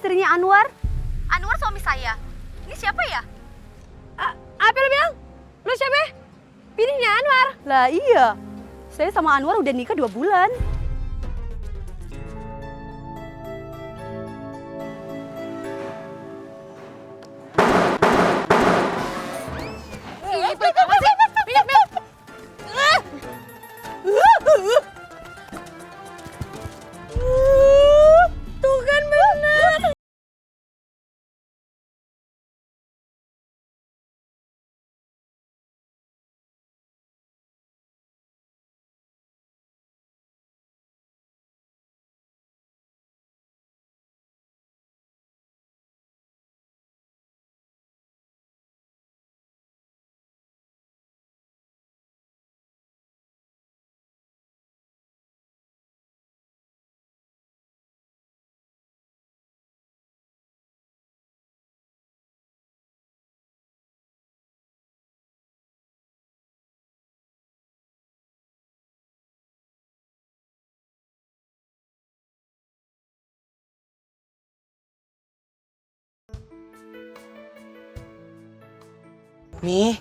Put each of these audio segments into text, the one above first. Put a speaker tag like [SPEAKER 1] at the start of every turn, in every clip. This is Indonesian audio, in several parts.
[SPEAKER 1] istrinya Anwar. Anwar suami saya. Ini siapa ya?
[SPEAKER 2] Apa lo bilang? Lo siapa? Bininya Anwar?
[SPEAKER 1] Lah iya, saya sama Anwar udah nikah 2 bulan.
[SPEAKER 2] Tuh kan bener.
[SPEAKER 3] Nih,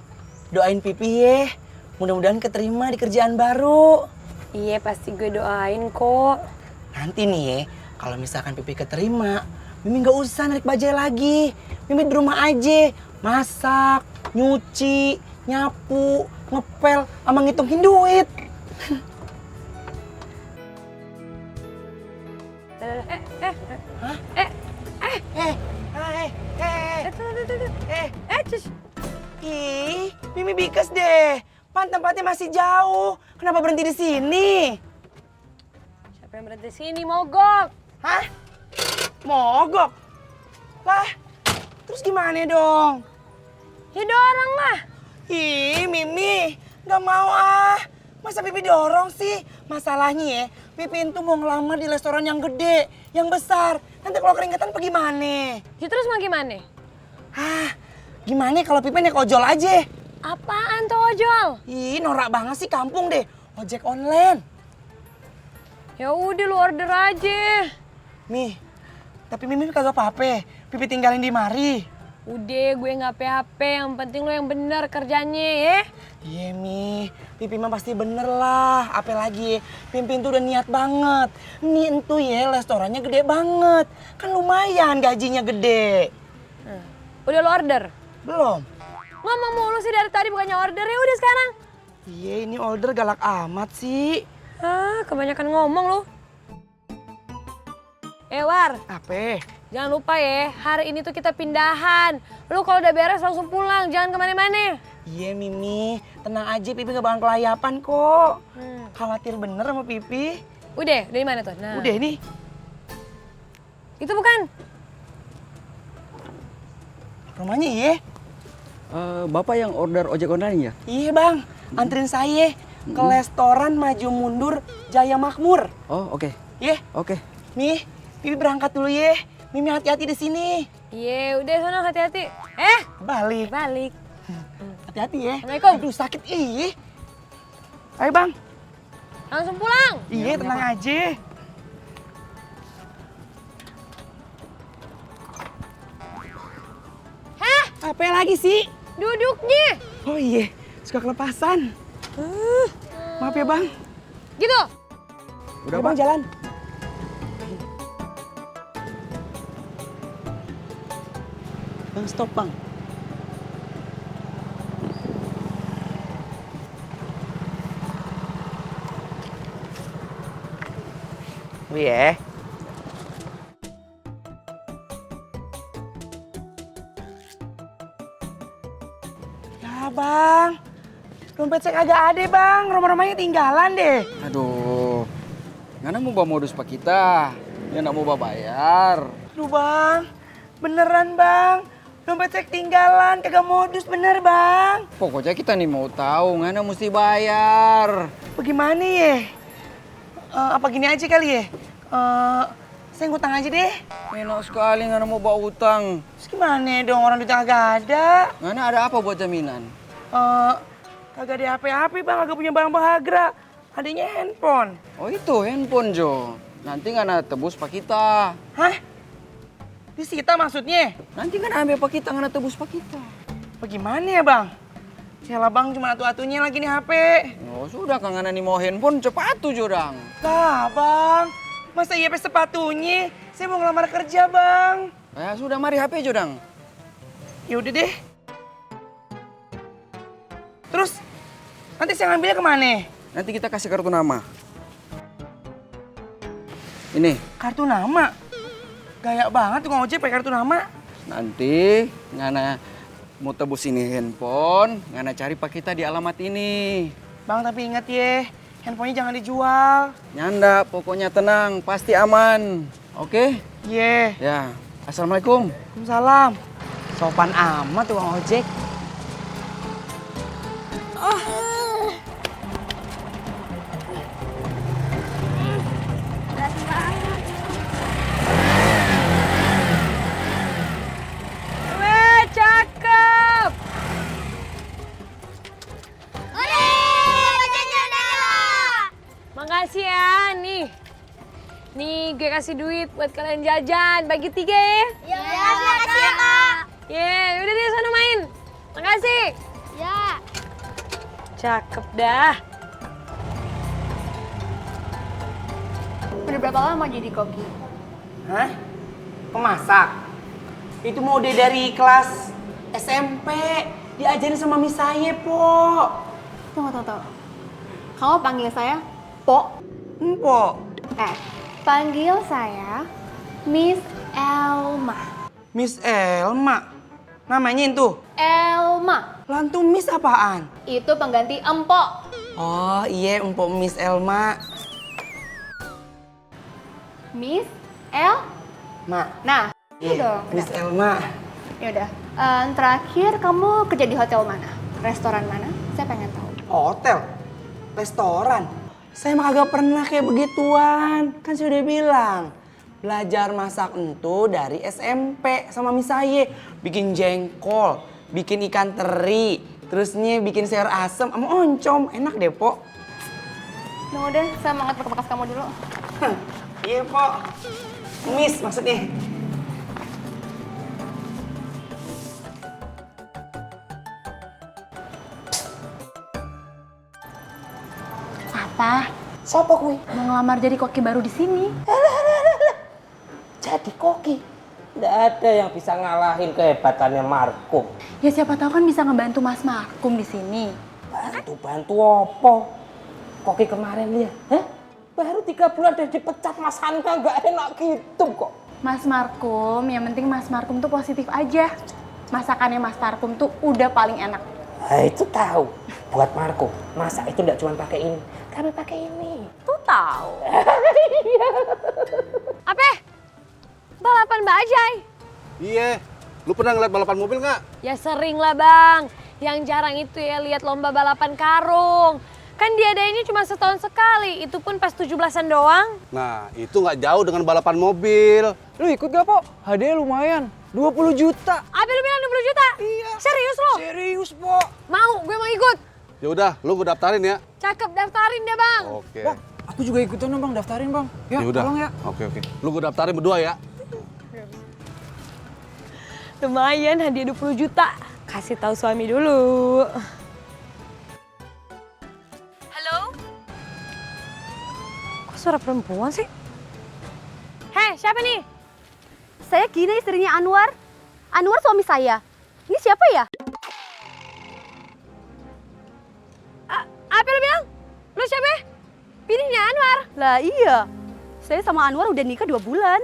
[SPEAKER 3] doain Pipi ya. Mudah-mudahan keterima di kerjaan baru.
[SPEAKER 2] Iya pasti gue doain kok.
[SPEAKER 3] Nanti nih ya, kalau misalkan Pipi keterima, Mimi nggak usah narik bajai lagi. Mimi di rumah aja, masak, nyuci, nyapu, ngepel, sama ngitungin duit. Ih, Mimi bikes deh. Pan tempatnya masih jauh. Kenapa berhenti di sini?
[SPEAKER 2] Siapa yang berhenti sini mogok?
[SPEAKER 3] Hah? Mogok? Lah, terus gimana dong?
[SPEAKER 2] Ya dorong lah.
[SPEAKER 3] Ih, Mimi, nggak mau ah. Masa Pipi dorong sih? Masalahnya ya, Pipi itu mau ngelamar di restoran yang gede, yang besar. Nanti kalau keringetan pergi mana?
[SPEAKER 2] Ya terus mau gimana?
[SPEAKER 3] Hah, gimana kalau Pipi naik ojol aja?
[SPEAKER 2] Apaan tuh ojol?
[SPEAKER 3] Ih, norak banget sih kampung deh. Ojek online.
[SPEAKER 2] Ya udah lu order aja.
[SPEAKER 3] Mi, tapi Mimi kagak apa-apa. Pipi tinggalin di mari.
[SPEAKER 2] Udah gue nggak PHP, yang penting lu yang bener kerjanya ya.
[SPEAKER 3] Iya Mi, Pipi mah pasti bener lah. Apalagi Pimpin tuh udah niat banget. Nih entu ya restorannya gede banget. Kan lumayan gajinya gede.
[SPEAKER 2] Udah lu order?
[SPEAKER 3] Belum?
[SPEAKER 2] Ngomong mulu sih dari tadi bukannya order, ya udah sekarang.
[SPEAKER 3] Iya ini order galak amat sih.
[SPEAKER 2] Kebanyakan ngomong lu. War,
[SPEAKER 3] Apa?
[SPEAKER 2] jangan lupa ya, hari ini tuh kita pindahan. Lu kalau udah beres langsung pulang, jangan kemana-mana.
[SPEAKER 3] Iya Mimi, tenang aja Pipi gak bakal kelayapan kok. Khawatir bener sama Pipi.
[SPEAKER 2] Udah di mana tuh? Nah.
[SPEAKER 3] Udah nih.
[SPEAKER 2] Itu bukan?
[SPEAKER 3] Rumahnya iya?
[SPEAKER 4] Bapak yang order ojek online ya?
[SPEAKER 3] Iya bang, anterin saya ke restoran Maju Mundur Jaya Makmur.
[SPEAKER 4] Oh oke.
[SPEAKER 3] Iya,
[SPEAKER 4] Oke.
[SPEAKER 3] Mi, Pipi berangkat dulu ya. Mimi hati-hati di sini.
[SPEAKER 2] Iya, udah sono hati-hati.
[SPEAKER 3] Balik.
[SPEAKER 2] Balik.
[SPEAKER 3] Hati-hati ya.
[SPEAKER 2] Assalamualaikum.
[SPEAKER 3] Aduh sakit ih. Ayo bang.
[SPEAKER 2] Langsung pulang.
[SPEAKER 3] Iya tenang aja. Apa lagi sih?
[SPEAKER 2] Duduknya.
[SPEAKER 3] Oh iya, suka kelepasan. Maaf ya bang.
[SPEAKER 2] Gitu.
[SPEAKER 4] Udah
[SPEAKER 3] Ayo, bang
[SPEAKER 4] Pak?
[SPEAKER 3] jalan.
[SPEAKER 4] Bang stop bang.
[SPEAKER 3] Iya. Ya bang, dompet saya kagak ada bang, rumah-rumahnya tinggalan deh.
[SPEAKER 4] Aduh. Ngana mau bawa modus pak kita. Ya nak mau bawa bayar.
[SPEAKER 3] Aduh bang, beneran bang, dompet saya ketinggalan, kagak modus bener bang.
[SPEAKER 4] Pokoknya kita nih mau tahu Ngana mesti bayar.
[SPEAKER 3] Bagaimana ya? Apa gini aja kali ya? Saya ngutang aja deh.
[SPEAKER 4] Enak sekali Ngana mau bawa utang.
[SPEAKER 3] Terus gimana dong, orang duitnya kagak ada.
[SPEAKER 4] Ngana ada apa buat jaminan?
[SPEAKER 3] Kagak ada HP-HP bang, kagak punya barang berharga. Adanya handphone.
[SPEAKER 4] Oh itu handphone Jo. Nanti Ngana tebus pak kita.
[SPEAKER 3] Hah? Disita maksudnya?
[SPEAKER 4] Nanti kan ambil pak kita, ngana tebus pak kita.
[SPEAKER 3] Bagaimana ya bang? Yalah bang, cuma atu-atunya lagi nih HP.
[SPEAKER 4] Oh sudah, kang ngana nih mau handphone cepat tuh jodang.
[SPEAKER 3] Lah bang, masa iya sepatunya? Saya mau ngelamar kerja bang.
[SPEAKER 4] Ya sudah, mari HP jodang.
[SPEAKER 3] Ya udah deh. Terus nanti saya ngambilnya kemana?
[SPEAKER 4] Nanti kita kasih kartu nama. Ini.
[SPEAKER 3] Kartu nama? Gaya banget tukang ojek pakai kartu nama.
[SPEAKER 4] Nanti ngana mau tebus ini handphone, ngana cari pak kita di alamat ini.
[SPEAKER 3] Bang tapi ingat ya, handphonenya jangan dijual.
[SPEAKER 4] Nyanda, pokoknya tenang, pasti aman. Oke?
[SPEAKER 3] Iya.
[SPEAKER 4] Ya. Assalamualaikum.
[SPEAKER 3] Waalaikumsalam. Sopan amat tukang ojek.
[SPEAKER 2] Weh, cakep. Makasih ya, nih. Nih, gue kasih duit buat kalian jajan. Bagi 3 ya.
[SPEAKER 1] Ya, makasih ya, Kak.
[SPEAKER 2] Udah deh, sana main. Makasih.
[SPEAKER 1] Ya.
[SPEAKER 2] Cakep dah.
[SPEAKER 1] Udah berapa lama jadi koki?
[SPEAKER 3] Hah? Pemasak? Itu mode dari kelas SMP. Diajarin sama Miss saya, Po.
[SPEAKER 1] Tunggu. Kamu panggil saya Po?
[SPEAKER 3] Empok.
[SPEAKER 1] Panggil saya Miss Elma.
[SPEAKER 3] Miss Elma. Namanya itu?
[SPEAKER 1] Elma.
[SPEAKER 3] Lantu Miss apaan?
[SPEAKER 1] Itu pengganti empok.
[SPEAKER 3] Oh iya, Empok Miss Elma.
[SPEAKER 1] Miss El.
[SPEAKER 3] Ma.
[SPEAKER 1] Nah,
[SPEAKER 3] Iya,
[SPEAKER 1] itu dong.
[SPEAKER 3] Miss Elma.
[SPEAKER 1] Yaudah. Terakhir kamu kerja di hotel mana? Restoran mana? Saya pengen tahu.
[SPEAKER 3] Hotel? Restoran? Saya mah kagak pernah kayak begituan. Kan saya udah bilang. Belajar masak entu dari SMP sama Miss saya. Bikin jengkol, bikin ikan teri, terusnya bikin sayur asem sama oncom. Enak deh, Po.
[SPEAKER 1] Tunggu deh, saya mau angkat bekas kamu dulu.
[SPEAKER 3] Iya, Po. Miss maksudnya.
[SPEAKER 1] Apa?
[SPEAKER 3] Siapa kuwi?
[SPEAKER 1] Mau ngelamar jadi koki baru di sini?
[SPEAKER 5] Jadi koki. Nggak ada yang bisa ngalahin kehebatannya Markum.
[SPEAKER 1] Ya siapa tahu kan bisa ngebantu Mas Markum di sini.
[SPEAKER 5] Bantu-bantu apa? Koki kemarin lihat, baru 3 bulan udah dipecat Mas Hanka, nggak enak gitu kok.
[SPEAKER 1] Mas Markum, yang penting Mas Markum tuh positif aja. Masakannya Mas Markum tuh udah paling enak.
[SPEAKER 5] Nah, itu tahu. Buat Markum, masak itu nggak cuma pakai ini, kami pakai ini.
[SPEAKER 2] Tuh tahu. Apa? Balapan bajai.
[SPEAKER 6] Iya, lu pernah ngeliat balapan mobil nggak?
[SPEAKER 2] Ya sering lah bang. Yang jarang itu ya lihat lomba balapan karung. Kan diadainnya cuma setahun sekali. Itu pun pas 17-an doang.
[SPEAKER 6] Nah, itu nggak jauh dengan balapan mobil.
[SPEAKER 4] Lu ikut gak, Po? Hadiah lumayan. 20 juta.
[SPEAKER 2] Apa lu bilang 20 juta? Iya. Serius lo?
[SPEAKER 4] Serius, Po.
[SPEAKER 2] Mau, gue mau ikut.
[SPEAKER 6] Ya udah, lu gue daftarin ya.
[SPEAKER 2] Cakep, daftarin deh bang.
[SPEAKER 6] Oke.
[SPEAKER 4] Bang, aku juga ikutan dong, Bang. Daftarin, Bang. Ya,
[SPEAKER 6] udah.
[SPEAKER 4] tolong ya.
[SPEAKER 6] Oke. Lu gue daftarin berdua ya.
[SPEAKER 2] Lumayan hadiah 20 juta. Kasih tahu suami dulu. Halo? Kok suara perempuan sih? Hei, siapa nih?
[SPEAKER 1] Saya Gina, istrinya Anwar. Anwar suami saya. Ini siapa ya?
[SPEAKER 2] Apa lu bilang? Lu siapa? Bininya Anwar.
[SPEAKER 1] Lah iya. Saya sama Anwar udah nikah 2 bulan.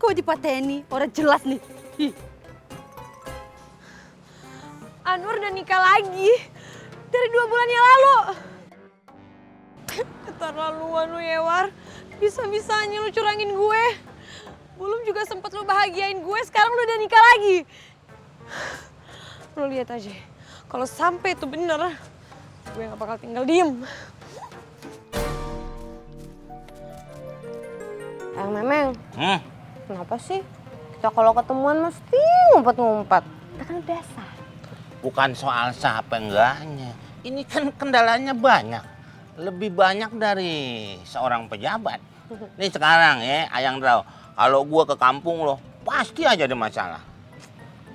[SPEAKER 1] Kok dipateni? Orang jelas nih.
[SPEAKER 2] Anwar udah nikah lagi. Dari 2 bulan yang lalu. Keterlaluan lu ya, War. Bisa-bisanya lu curangin gue. Belum juga sempet lu bahagiain gue, sekarang lu udah nikah lagi. Lu lihat aja. Kalau sampai itu bener, gue gak bakal tinggal diem. Memeng. Kenapa sih? Kita kalau ketemuan mesti ngumpet-ngumpet.
[SPEAKER 1] Kita kan biasa.
[SPEAKER 7] Bukan soal siapa enggaknya. Ini kan kendalanya banyak. Lebih banyak dari seorang pejabat. Nih sekarang ya, Ayang Draw. Kalau gua ke kampung lo, pasti aja ada masalah.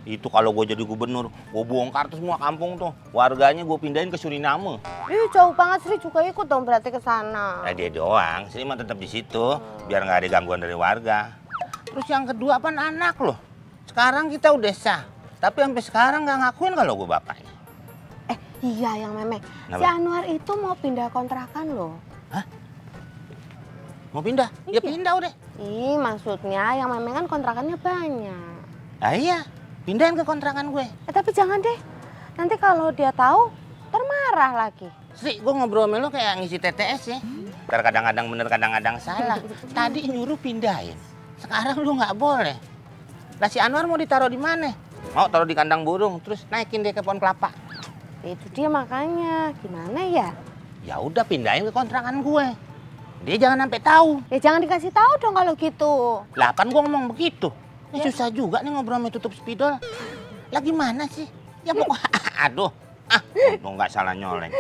[SPEAKER 7] Itu kalau gue jadi gubernur, gue bongkar tuh semua kampung tuh. Warganya gue pindahin ke Suriname.
[SPEAKER 2] Ih, jauh banget Sri juga ikut dong berarti ke sana.
[SPEAKER 7] Nah, dia doang, Sri mah tetap di situ, biar nggak ada gangguan dari warga. Terus yang kedua apa anak loh. Sekarang kita udah sah, tapi sampai sekarang nggak ngakuin kalau gue bapaknya.
[SPEAKER 2] Iya yang Memeng, si
[SPEAKER 7] Kenapa?
[SPEAKER 2] Anwar itu mau pindah kontrakan loh.
[SPEAKER 7] Mau pindah? Ya pindah udah.
[SPEAKER 2] Ih, maksudnya yang Memeng kan kontrakannya banyak.
[SPEAKER 7] Ah iya, pindahin ke kontrakan gue.
[SPEAKER 2] Tapi jangan deh, nanti kalau dia tahu, termarah lagi.
[SPEAKER 7] Sri, gue ngobrol sama lo kayak ngisi TTS ya. Ntar kadang-kadang bener, kadang-kadang salah. Tadi nyuruh pindahin, sekarang lu nggak boleh. Lah si Anwar mau ditaruh di mana? Mau taruh di kandang burung, terus naikin dia ke pohon kelapa.
[SPEAKER 2] Itu dia makanya, gimana ya?
[SPEAKER 7] Ya udah pindahin ke kontrakan gue. Dia jangan sampai tahu.
[SPEAKER 2] Ya jangan dikasih tahu dong kalau gitu.
[SPEAKER 7] Lah kan gue ngomong begitu. Ya susah juga nih ngobrol sama tutup spidol. Lah gimana sih? Ya pokoknya, aduh. Untung nggak salah nyoleng.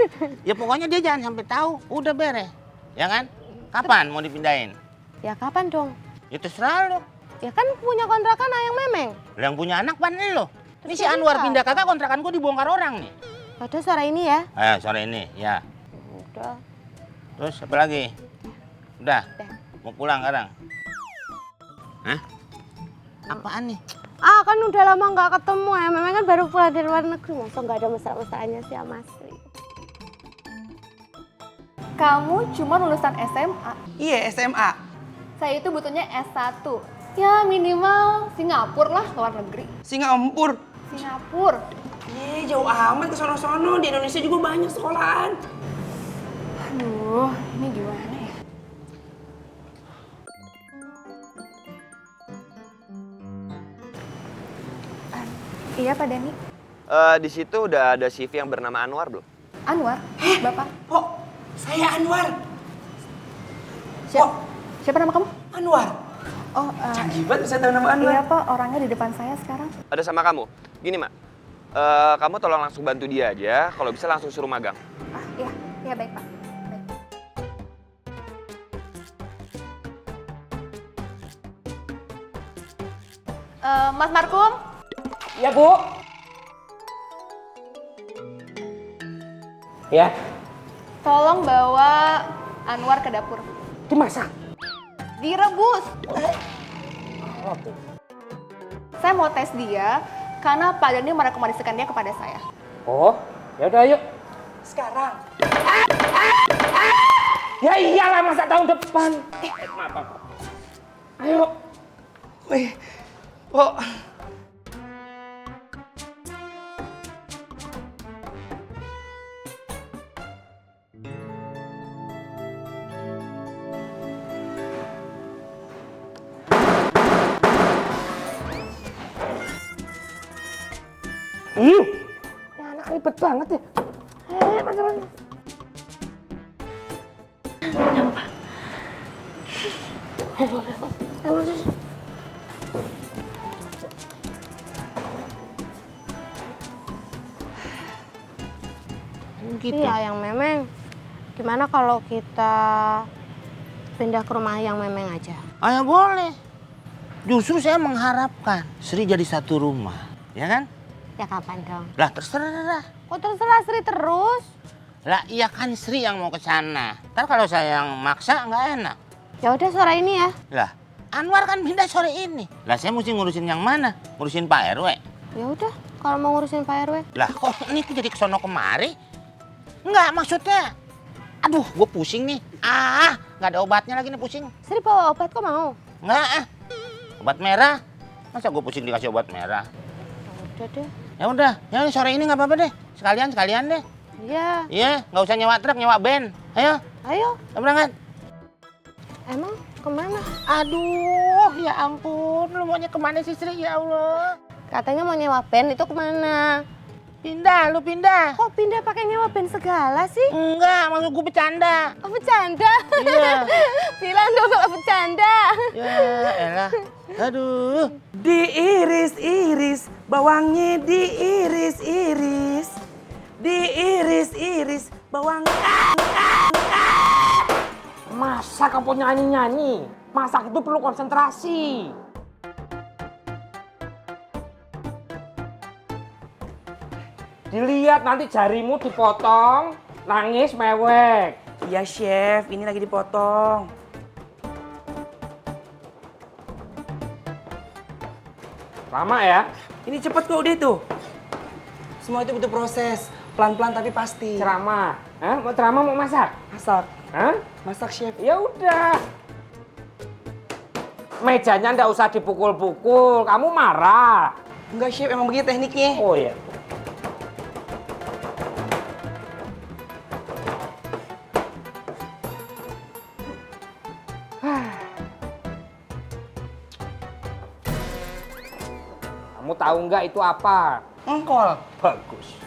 [SPEAKER 7] Ya pokoknya dia jangan sampai tahu. Udah beres. Ya kan? Kapan mau dipindahin?
[SPEAKER 2] Ya kapan dong?
[SPEAKER 7] Ya terserah lo.
[SPEAKER 2] Ya kan punya kontrakan Ayang Memeng.
[SPEAKER 7] Lah yang punya anak pan lo. Ini si
[SPEAKER 2] Terus
[SPEAKER 7] Anwar
[SPEAKER 2] dia.
[SPEAKER 7] pindah kagak kontrakan gue dibongkar orang nih.
[SPEAKER 2] Pada sore ini ya.
[SPEAKER 7] Sore ini, ya.
[SPEAKER 2] Udah.
[SPEAKER 7] Terus apa lagi? Udah. Mau pulang sekarang? Hah? Apaan nih?
[SPEAKER 2] Ah kan udah lama nggak ketemu ya. Memang kan baru pulang dari luar negeri. Masa nggak ada mesra-mesranya sih sama Sri.
[SPEAKER 1] Kamu cuma lulusan SMA.
[SPEAKER 3] Iya, SMA.
[SPEAKER 1] Saya itu butuhnya S1. Ya minimal Singapura lah, luar negeri.
[SPEAKER 3] Singapura.
[SPEAKER 1] Singapura.
[SPEAKER 3] Jauh amat ke sono-sono. Di Indonesia juga banyak sekolahan.
[SPEAKER 1] Aduh, ini gimana ya? Iya Pak Dani.
[SPEAKER 8] Di situ udah ada CV yang bernama Anwar belum?
[SPEAKER 1] Anwar, Bapak.
[SPEAKER 3] Oh, saya Anwar.
[SPEAKER 1] Siapa nama kamu?
[SPEAKER 3] Anwar.
[SPEAKER 1] Oh,
[SPEAKER 3] Canggih banget bisa tahu nama Anwar.
[SPEAKER 1] iya Pak, orangnya di depan saya sekarang.
[SPEAKER 8] Ada sama kamu. Gini, Mak. Kamu tolong langsung bantu dia aja. Kalau bisa langsung suruh magang.
[SPEAKER 1] Ah, iya, iya baik Pak. Baik. Mas Markum,
[SPEAKER 5] Ya, Bu. Ya,
[SPEAKER 1] tolong bawa Anwar ke dapur.
[SPEAKER 5] dimasak.
[SPEAKER 1] Direbus. Saya mau tes dia karena Pak Dani merekomendasikan dia kepada saya.
[SPEAKER 5] Oh, ya udah ayo.
[SPEAKER 3] Sekarang.
[SPEAKER 5] Ya iyalah masa tahun depan. Maaf. Ayo.
[SPEAKER 3] Oh.
[SPEAKER 5] Ini anak ribet banget ya. Mas.
[SPEAKER 7] Gitu.
[SPEAKER 2] Iya yang Memeng. Gimana kalau kita pindah ke rumah yang Memeng aja?
[SPEAKER 7] Ya boleh. Justru saya mengharapkan Sri jadi satu rumah. Ya kan?
[SPEAKER 2] Ya kapan dong?
[SPEAKER 7] Lah terserah.
[SPEAKER 2] Kok terserah Sri terus?
[SPEAKER 7] Lah iya kan Sri yang mau ke sana. Ntar kalau saya yang maksa nggak enak.
[SPEAKER 2] Ya udah sore ini ya.
[SPEAKER 7] Lah Anwar kan pindah sore ini. Lah saya mesti ngurusin yang mana? Ngurusin Pak RW?
[SPEAKER 2] Ya udah, kalau mau ngurusin Pak RW.
[SPEAKER 7] Lah kok ini tuh jadi kesono kemari? Enggak maksudnya. Aduh gue pusing nih. Nggak ada obatnya lagi nih pusing.
[SPEAKER 2] Sri bawa obat kok mau?
[SPEAKER 7] Nggak Obat merah. Masa gue pusing dikasih obat merah?
[SPEAKER 2] Udah deh.
[SPEAKER 7] Ya udah, ya sore ini nggak apa-apa deh. Sekalian deh.
[SPEAKER 2] Iya.
[SPEAKER 7] Iya, nggak usah nyewa truk, nyewa band. Ayo,
[SPEAKER 2] Ayo.
[SPEAKER 7] kita berangkat.
[SPEAKER 2] Emang kemana?
[SPEAKER 7] Aduh, ya ampun, lu maunya kemana sih Sri? Ya Allah.
[SPEAKER 2] Katanya mau nyewa band, itu kemana?
[SPEAKER 7] Pindah, lu pindah.
[SPEAKER 2] Kok pindah pakai nyewa band segala sih?
[SPEAKER 7] Enggak, maksud gue bercanda.
[SPEAKER 2] Oh, bercanda?
[SPEAKER 7] Iya.
[SPEAKER 2] Bilang dong kalau bercanda.
[SPEAKER 7] Ya elah. Aduh.
[SPEAKER 3] Diiris-iris, bawangnya diiris-iris. Diiris-iris, bawangnya.
[SPEAKER 5] Masak apa nyanyi-nyanyi? Masak itu perlu konsentrasi. Dilihat nanti jarimu dipotong, nangis mewek.
[SPEAKER 3] Iya chef, ini lagi dipotong.
[SPEAKER 5] Lama ya?
[SPEAKER 3] Ini cepet kok udah tuh. Semua itu butuh proses, pelan-pelan tapi pasti.
[SPEAKER 5] Ceramah. Hah? Mau ceramah mau masak?
[SPEAKER 3] Masak,
[SPEAKER 5] Hah?
[SPEAKER 3] masak chef.
[SPEAKER 5] Ya udah. Mejanya ndak usah dipukul-pukul, kamu marah.
[SPEAKER 3] Enggak chef, emang begini tekniknya.
[SPEAKER 5] Oh ya. Kamu tahu nggak itu apa?
[SPEAKER 3] Engkol.
[SPEAKER 5] Bagus.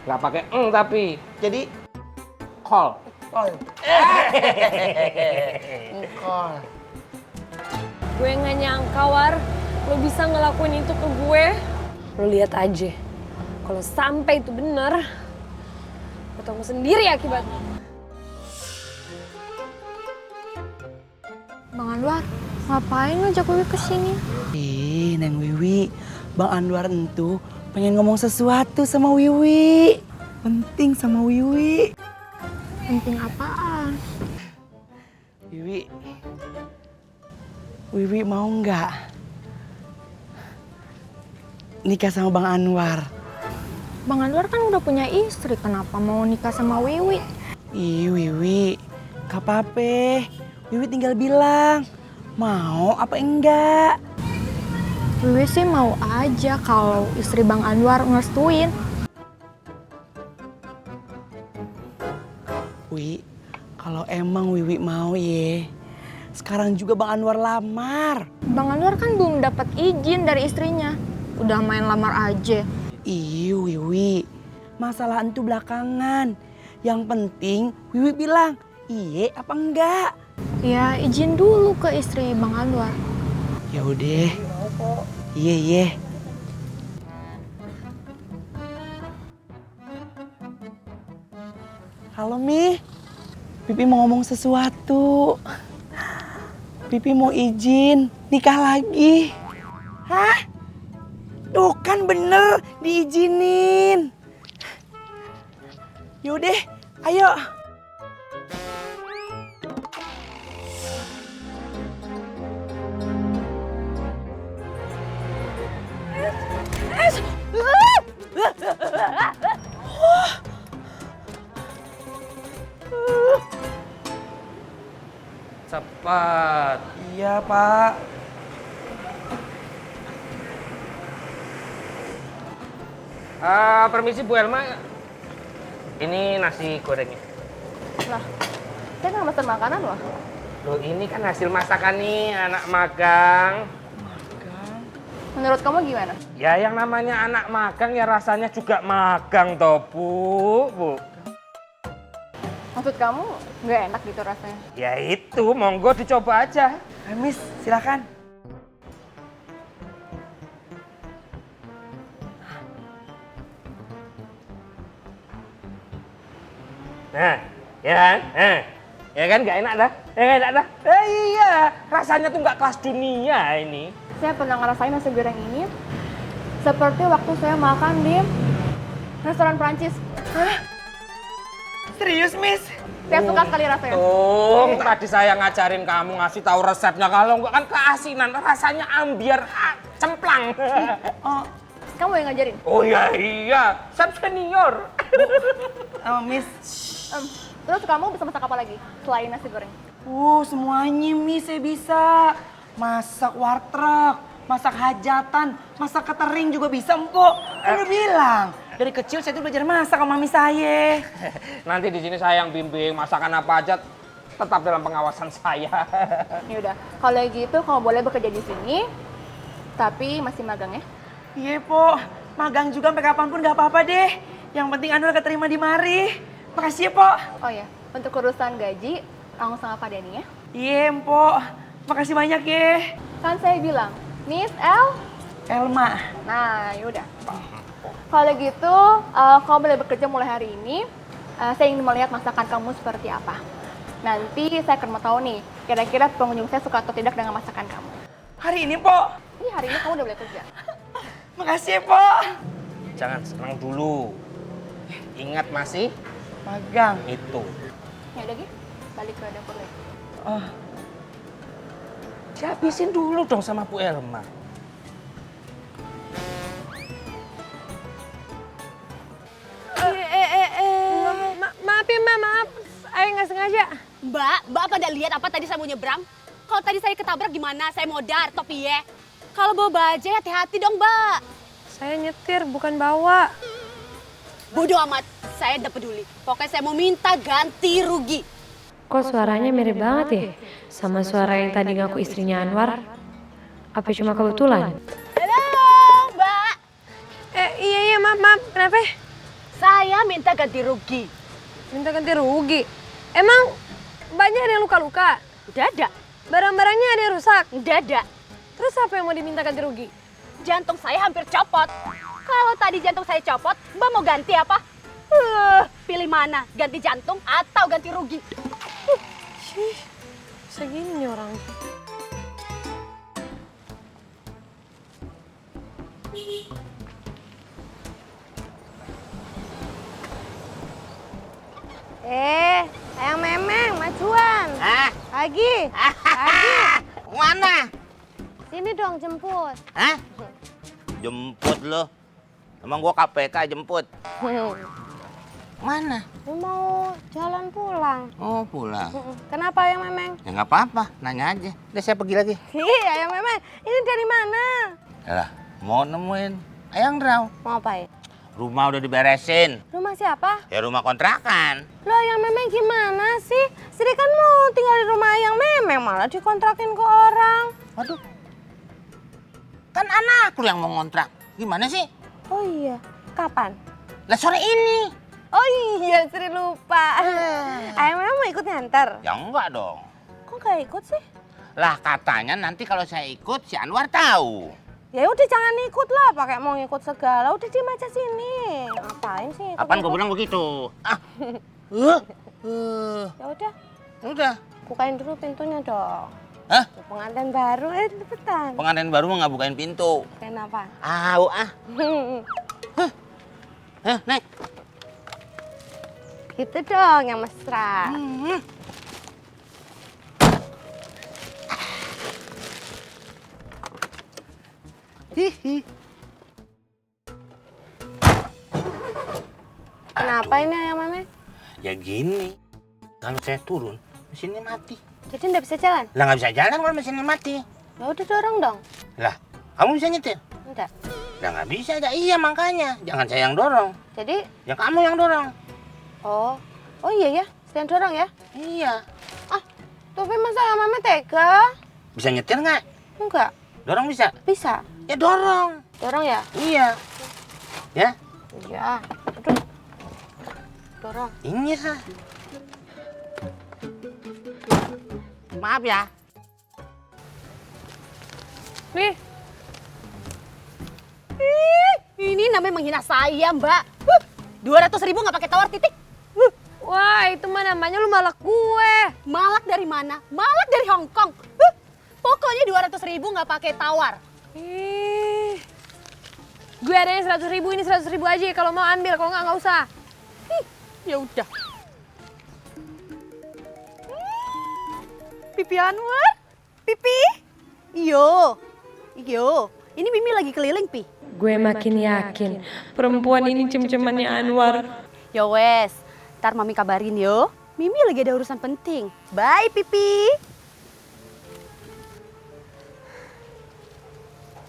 [SPEAKER 5] Nggak pakai tapi
[SPEAKER 3] Jadi
[SPEAKER 5] kol.
[SPEAKER 3] kol. Engkol.
[SPEAKER 2] Gue nggak nyangka, War, lo bisa ngelakuin itu ke gue. Lo lihat aja, kalau sampai itu bener, lo tanggung sendiri akibatnya.
[SPEAKER 1] Bang Anwar, ngapain ngajak Wiwi kesini?
[SPEAKER 3] Neng Wiwi, Bang Anwar entu pengen ngomong sesuatu sama Wiwi. Penting sama Wiwi.
[SPEAKER 1] Penting apaan?
[SPEAKER 3] Wiwi mau nggak nikah sama Bang Anwar?
[SPEAKER 1] Bang Anwar kan udah punya istri, kenapa mau nikah sama Wiwi?
[SPEAKER 3] Ih Wiwi, gak apa-apa. Wiwi tinggal bilang, mau apa enggak?
[SPEAKER 1] Wiwi sih mau aja kalau istri Bang Anwar ngerestuin.
[SPEAKER 3] Wi, kalau emang Wiwi mau sekarang juga Bang Anwar lamar.
[SPEAKER 1] Bang Anwar kan belum dapat izin dari istrinya. Udah main lamar aja.
[SPEAKER 3] Ih Wiwi, masalah itu belakangan. Yang penting Wiwi bilang, iye apa enggak?
[SPEAKER 1] Ya izin dulu ke istri Bang Anwar.
[SPEAKER 3] Ya udah. Iya. Halo Mi, Pipi mau ngomong sesuatu. Pipi mau izin nikah lagi. Hah? Tuh kan bener diizinin. Yaudah, ayo.
[SPEAKER 5] Cepat.
[SPEAKER 3] Iya Pak.
[SPEAKER 5] Permisi Bu Elma. Ini nasi gorengnya.
[SPEAKER 1] Lah, saya nggak pesan makanan loh.
[SPEAKER 5] Loh ini kan hasil masakan nih anak magang.
[SPEAKER 1] Menurut kamu gimana?
[SPEAKER 5] Ya yang namanya anak magang ya rasanya juga magang toh Bu.
[SPEAKER 1] Maksud kamu nggak enak gitu rasanya?
[SPEAKER 5] Ya itu, monggo dicoba aja.
[SPEAKER 3] Miss, silakan.
[SPEAKER 5] Nah, ya kan? Ya kan nggak enak dah? Nggak enak dah? Iya, rasanya tuh nggak kelas dunia ini.
[SPEAKER 1] Saya pernah ngerasain nasi goreng ini seperti waktu saya makan di restoran Prancis.
[SPEAKER 3] Serius Miss?
[SPEAKER 1] Saya suka sekali rasanya.
[SPEAKER 5] Tuh, tadi saya ngajarin kamu ngasih tahu resepnya. Kalau nggak kan keasinan, rasanya ambiar cemplang.
[SPEAKER 1] Kamu yang ngajarin?
[SPEAKER 5] Oh iya, chef senior.
[SPEAKER 3] Miss.
[SPEAKER 1] Terus kamu bisa masak apa lagi selain nasi goreng?
[SPEAKER 3] Semuanya Miss saya bisa. Masak warteg, masak hajatan, masak catering juga bisa Empok. Kan udah bilang, dari kecil saya tuh belajar masak sama mami saya.
[SPEAKER 5] Nanti di sini saya yang bimbing masakan apa aja tetap dalam pengawasan saya.
[SPEAKER 1] Yaudah, kalau gitu kamu boleh bekerja di sini, tapi masih magang ya?
[SPEAKER 3] Iya Po, magang juga sampai kapanpun gak apa-apa deh. Yang penting Anwar keterima di mari. Makasih ya Po.
[SPEAKER 1] Oh ya, untuk urusan gaji, langsung sama Pak Denny ya?
[SPEAKER 3] Iya Empok. Makasih banyak ya.
[SPEAKER 1] Kan saya bilang, Miss
[SPEAKER 3] Elma.
[SPEAKER 1] Nah, yaudah. Kalau gitu, kamu boleh bekerja mulai hari ini. Saya ingin melihat masakan kamu seperti apa. Nanti saya akan mau tahu nih, kira-kira pengunjung saya suka atau tidak dengan masakan kamu.
[SPEAKER 3] Hari ini, Po.
[SPEAKER 1] Ini hari ini kamu udah boleh kerja.
[SPEAKER 3] Makasih ya, Po.
[SPEAKER 7] Jangan senang dulu. Ingat masih
[SPEAKER 3] Magang.
[SPEAKER 7] itu.
[SPEAKER 1] Ya udah, Gi. Balik ke dapur lagi.
[SPEAKER 3] Oh,
[SPEAKER 7] Dihabisin dulu dong sama Bu Elma.
[SPEAKER 2] Maaf ya, Mbak, maaf. Ayo nggak sengaja.
[SPEAKER 9] Mbak apa ada lihat apa tadi saya mau nyebrang? Kalau tadi saya ketabrak gimana? Saya modar, topi ya. Kalau bawa bajai hati-hati dong, Mbak.
[SPEAKER 2] Saya nyetir, bukan bawa.
[SPEAKER 9] Bodoh amat, saya udah peduli. Pokoknya saya mau minta ganti rugi.
[SPEAKER 2] Kok suaranya mirip banget ya? Sama suara yang tadi ngaku istrinya Anwar. Apa cuma kebetulan?
[SPEAKER 9] Halo, Mbak.
[SPEAKER 2] Iya, maaf. Kenapa?
[SPEAKER 9] Saya minta ganti rugi.
[SPEAKER 2] Minta ganti rugi. Emang Mbaknya ada yang luka-luka?
[SPEAKER 9] Udah ada,
[SPEAKER 2] Barang-barangnya ada yang rusak?
[SPEAKER 9] udah ada.
[SPEAKER 2] Terus apa yang mau diminta ganti rugi?
[SPEAKER 9] Jantung saya hampir copot. Kalau tadi jantung saya copot, Mbak mau ganti apa? Pilih mana? Ganti jantung atau ganti rugi?
[SPEAKER 2] Segini nih orang.
[SPEAKER 1] Ayang memeng, majuan.
[SPEAKER 7] Hah?
[SPEAKER 1] Lagi.
[SPEAKER 7] Mana?
[SPEAKER 1] Sini dong jemput.
[SPEAKER 7] Hah? Jemput lo. Emang gua KPK jemput. Mana?
[SPEAKER 1] Mau jalan pulang.
[SPEAKER 7] Oh, pulang.
[SPEAKER 1] Kenapa Ayang memeng?
[SPEAKER 7] Ya nggak apa-apa, nanya aja. Udah saya pergi lagi.
[SPEAKER 1] Ayang memeng, ini dari mana?
[SPEAKER 7] Yalah, mau nemuin Ayang Draw.
[SPEAKER 1] Mau apain?
[SPEAKER 7] Rumah udah diberesin.
[SPEAKER 1] Rumah siapa?
[SPEAKER 7] Ya rumah kontrakan.
[SPEAKER 1] Lo Ayang memeng gimana sih? Sri kan mau tinggal di rumah Ayang memeng, malah dikontrakin ke orang.
[SPEAKER 7] Waduh. Kan anak lu yang mau ngontrak. Gimana sih?
[SPEAKER 1] Oh iya, kapan?
[SPEAKER 7] Lah sore ini.
[SPEAKER 1] Oh iya, Sri lupa. Ayang memeng mau ikut nganter?
[SPEAKER 7] Ya enggak dong.
[SPEAKER 1] Kok gak ikut sih?
[SPEAKER 7] Lah katanya nanti kalau saya ikut si Anwar tahu.
[SPEAKER 1] Ya udah jangan ikut lah, pakai mau ngikut segala. Udah diem aja sini. Ngapain sih?
[SPEAKER 7] Apaan gue bilang begitu?
[SPEAKER 1] Ya udah,
[SPEAKER 7] Udah.
[SPEAKER 1] bukain dulu pintunya dong.
[SPEAKER 7] Hah?
[SPEAKER 1] Pengantin baru, cepetan.
[SPEAKER 7] Pengantin baru mah nggak bukain pintu.
[SPEAKER 1] Kenapa?
[SPEAKER 7] Naik.
[SPEAKER 1] Gitu dong yang mesra. Kenapa ini Ayang Mame?
[SPEAKER 7] Ya gini. Kalau saya turun, mesinnya mati.
[SPEAKER 1] Jadi nggak bisa jalan?
[SPEAKER 7] Lah nggak bisa jalan kalau mesinnya mati.
[SPEAKER 1] Ya udah dorong dong.
[SPEAKER 7] Lah, kamu bisa nyetir?
[SPEAKER 1] Enggak.
[SPEAKER 7] Lah nggak bisa. Ya, iya makanya. Jangan saya yang dorong.
[SPEAKER 1] Jadi,
[SPEAKER 7] Ya kamu yang dorong.
[SPEAKER 1] oh iya ya, saya dorong ya.
[SPEAKER 7] Iya.
[SPEAKER 1] Tapi masa Ayang Mame tega?
[SPEAKER 7] Bisa nyetir nggak?
[SPEAKER 1] Enggak,
[SPEAKER 7] Dorong bisa?
[SPEAKER 1] bisa.
[SPEAKER 7] Ya dorong.
[SPEAKER 1] Dorong ya?
[SPEAKER 7] Iya. Ya?
[SPEAKER 1] Iya. Aduh. Dorong.
[SPEAKER 7] Iya. Maaf ya.
[SPEAKER 2] Nih,
[SPEAKER 9] Ini namanya menghina saya, Mbak. 200.000 nggak pakai tawar titik.
[SPEAKER 2] wah itu mah namanya lu malak gue.
[SPEAKER 9] Malak dari mana? Malak dari Hong Kong. Pokoknya 200.000 nggak pakai tawar.
[SPEAKER 2] Gue ada yang 100.000, ini 100.000 aja. Kalau mau ambil, kalau nggak usah.
[SPEAKER 9] Ya udah. Pipi Anwar, Pipi. Iyo. Ini Mimi lagi keliling, Pi.
[SPEAKER 2] Gue makin yakin perempuan ini cem-cemannya Anwar.
[SPEAKER 9] Ya wes, ntar Mami kabarin yo. Mimi lagi ada urusan penting. Bye, Pipi.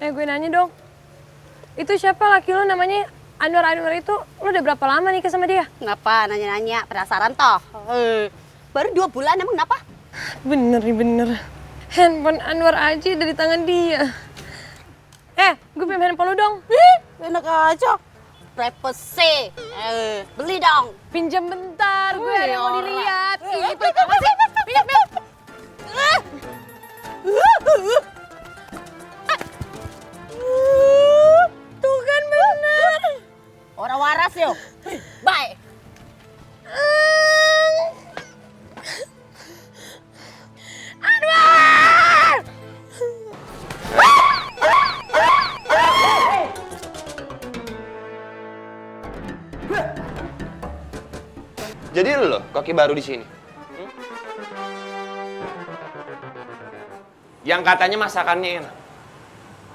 [SPEAKER 2] Gue nanya dong. Itu siapa laki lo namanya Anwar itu? Lo udah berapa lama nikah sama dia?
[SPEAKER 9] Kenapa nanya-nanya? Penasaran toh? Baru 2 bulan, emang kenapa?
[SPEAKER 2] Bener nih, bener. Handphone Anwar aja dari tangan dia. Gue pinjam handphone lo dong.
[SPEAKER 9] Enak aja. Privacy. Beli dong.
[SPEAKER 2] Pinjam bentar, gue ada yang mau dilihat.
[SPEAKER 9] Ini pelit apa sih? Pinjam.
[SPEAKER 2] Tuh kan bener.
[SPEAKER 9] Orang waras yo. Bye.
[SPEAKER 8] Jadi lu loh, koki baru di sini. Yang katanya masakannya enak.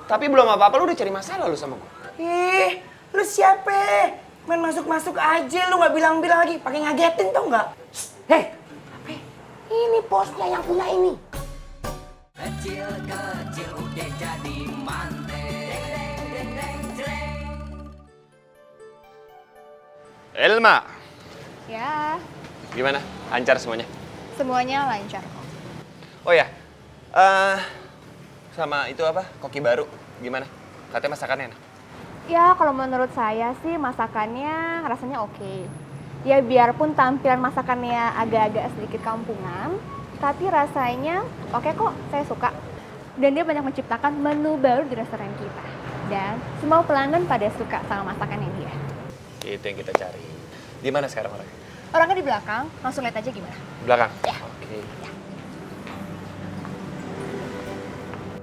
[SPEAKER 8] Tapi belum apa-apa lu udah cari masalah lu sama gue.
[SPEAKER 3] Ih, lu siapa? Main masuk-masuk aja, lu nggak bilang-bilang lagi, pakai ngagetin tau nggak? Hei, apa? Ini bosnya yang punya ini.
[SPEAKER 5] Kecil-kecil udah jadi manten.
[SPEAKER 8] Elma,
[SPEAKER 1] Ya,
[SPEAKER 8] gimana? Lancar semuanya?
[SPEAKER 1] semuanya lancar.
[SPEAKER 8] Oh ya, sama itu apa? Koki baru, gimana? Katanya masakannya enak.
[SPEAKER 1] Ya, kalau menurut saya sih masakannya rasanya oke. Ya, biarpun tampilan masakannya agak-agak sedikit kampungan, tapi rasanya oke kok, saya suka. Dan dia banyak menciptakan menu baru di restoran kita. Dan semua pelanggan pada suka sama masakannya dia.
[SPEAKER 8] Itu yang kita cari. Di mana sekarang orangnya?
[SPEAKER 1] Orangnya di belakang, langsung lihat aja gimana.
[SPEAKER 8] Belakang?
[SPEAKER 1] Ya.
[SPEAKER 8] Oke.